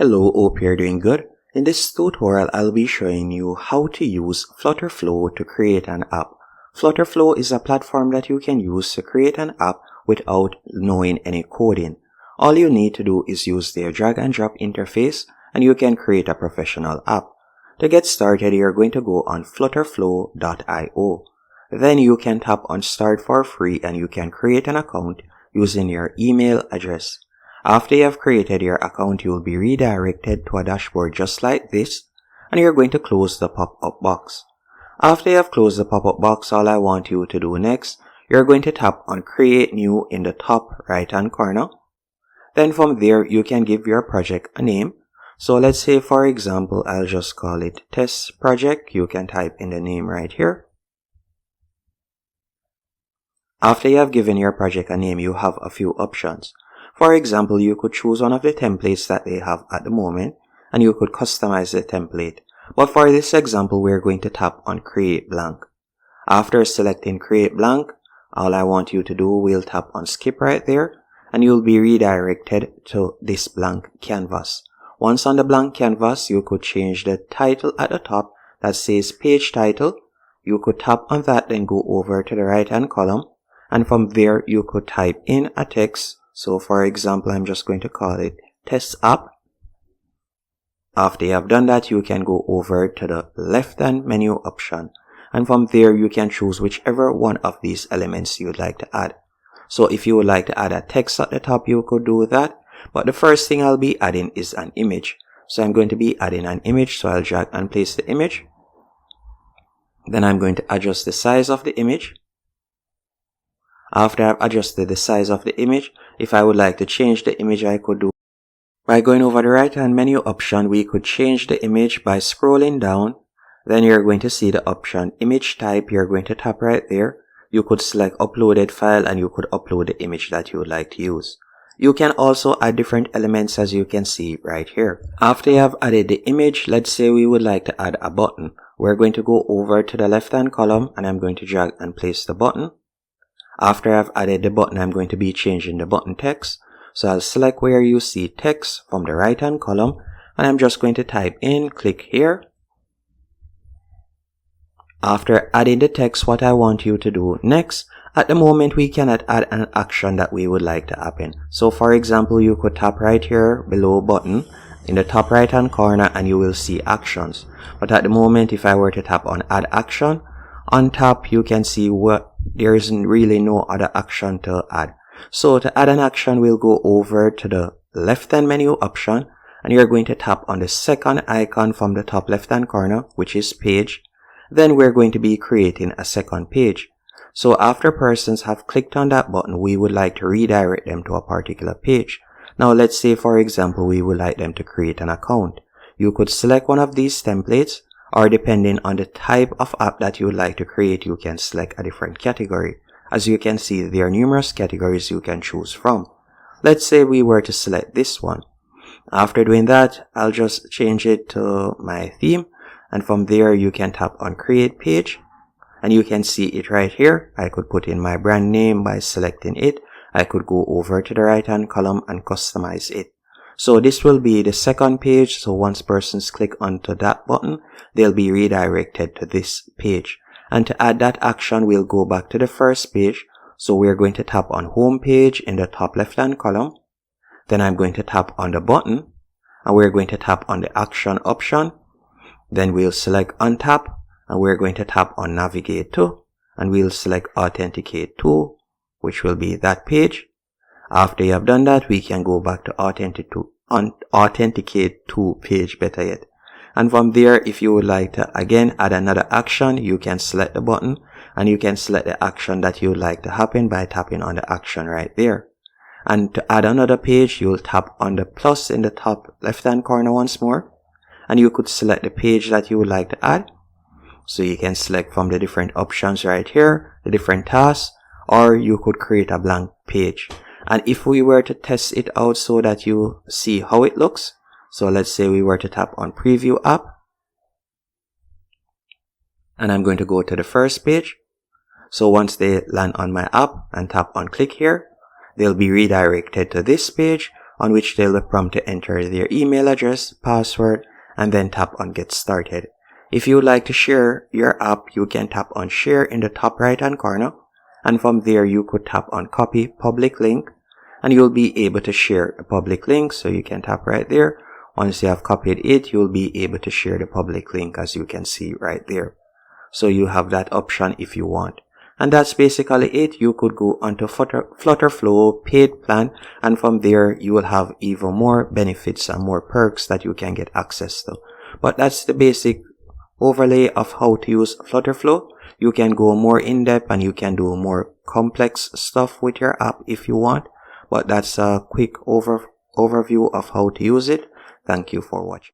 Hello, hope you're doing good. In this tutorial, I'll be showing you how to use Flutterflow to create an app. Flutterflow is a platform that you can use to create an app without knowing any coding. All you need to do is use their drag and drop interface and you can create a professional app. To get started, you're going to go on flutterflow.io. Then you can tap on Start for free and you can create an account using your email address. After you have created your account, you will be redirected to a dashboard just like this, and you're going to close the pop-up box. After you have closed the pop-up box, all I want you to do next, you're going to tap on Create New in the top right hand corner. Then from there, you can give your project a name. So let's say, for example, I'll just call it Test Project. You can type in the name right here. After you have given your project a name, you have a few options. For example, you could choose one of the templates that they have at the moment and you could customize the template. But for this example, we're going to tap on Create Blank. After selecting Create Blank, all I want you to do, we'll tap on Skip right there and you'll be redirected to this blank canvas. Once on the blank canvas, you could change the title at the top that says Page Title. You could tap on that, then go over to the right hand column, and from there you could type in a text. So for example, I'm just going to call it Test App. After you have done that, you can go over to the left hand menu option. And from there, you can choose whichever one of these elements you would like to add. So if you would like to add a text at the top, you could do that. But the first thing I'll be adding is an image. So I'm going to be adding an image. So I'll drag and place the image. Then I'm going to adjust the size of the image. After I've adjusted the size of the image, if I would like to change the image, I could do by going over the right hand menu option. We could change the image by scrolling down. Then you're going to see the option Image Type. You're going to tap right there. You could select Uploaded File and you could upload the image that you would like to use. You can also add different elements as you can see right here. After you have added the image, let's say we would like to add a button. We're going to go over to the left hand column and I'm going to drag and place the button. After I've added the button, I'm going to be changing the button text. So I'll select where you see text from the right hand column and I'm just going to type in click here. After adding the text, what I want you to do next, at the moment we cannot add an action that we would like to happen. So for example, you could tap right here below button in the top right hand corner and you will see actions. But at the moment, if I were to tap on add action, on top you can see there isn't really no other action to add. So to add an action, we'll go over to the left hand menu option and you're going to tap on the second icon from the top left hand corner, which is page. Then we're going to be creating a second page. So after persons have clicked on that button, we would like to redirect them to a particular page. Now let's say, for example, we would like them to create an account. You could select one of these templates, or depending on the type of app that you would like to create, you can select a different category. As you can see, there are numerous categories you can choose from. Let's say we were to select this one. After doing that, I'll just change it to my theme. And from there, you can tap on Create Page. And you can see it right here. I could put in my brand name by selecting it. I could go over to the right hand column and customize it. So this will be the second page. So once persons click onto that button, they'll be redirected to this page. And to add that action, we'll go back to the first page. So we're going to tap on Home Page in the top left hand column. Then I'm going to tap on the button and we're going to tap on the action option. Then we'll select Untap and we're going to tap on Navigate to and we'll select Authenticate to, which will be that page. After you have done that, we can go back to Authenticate to page, better yet. And from there, if you would like to again add another action, you can select the button and you can select the action that you would like to happen by tapping on the action right there. And to add another page, you'll tap on the plus in the top left hand corner once more. And you could select the page that you would like to add. So you can select from the different options right here, the different tasks, or you could create a blank page. And if we were to test it out so that you see how it looks, so let's say we were to tap on Preview App. And I'm going to go to the first page. So once they land on my app and tap on click here, they'll be redirected to this page. on which they'll be prompted to enter their email address, password, and then tap on Get Started. If you would like to share your app, you can tap on Share in the top right hand corner, and from there you could tap on Copy Public Link, and you'll be able to share a public link. So you can tap right there. Once you have copied it, you'll be able to share the public link, as you can see right there. So you have that option if you want. And that's basically it. You could go onto Flutterflow paid plan, and from there you will have even more benefits and more perks that you can get access to. But that's the basic overlay of how to use Flutterflow. You can go more in depth and you can do more complex stuff with your app if you want. But that's a quick overview of how to use it. Thank you for watching.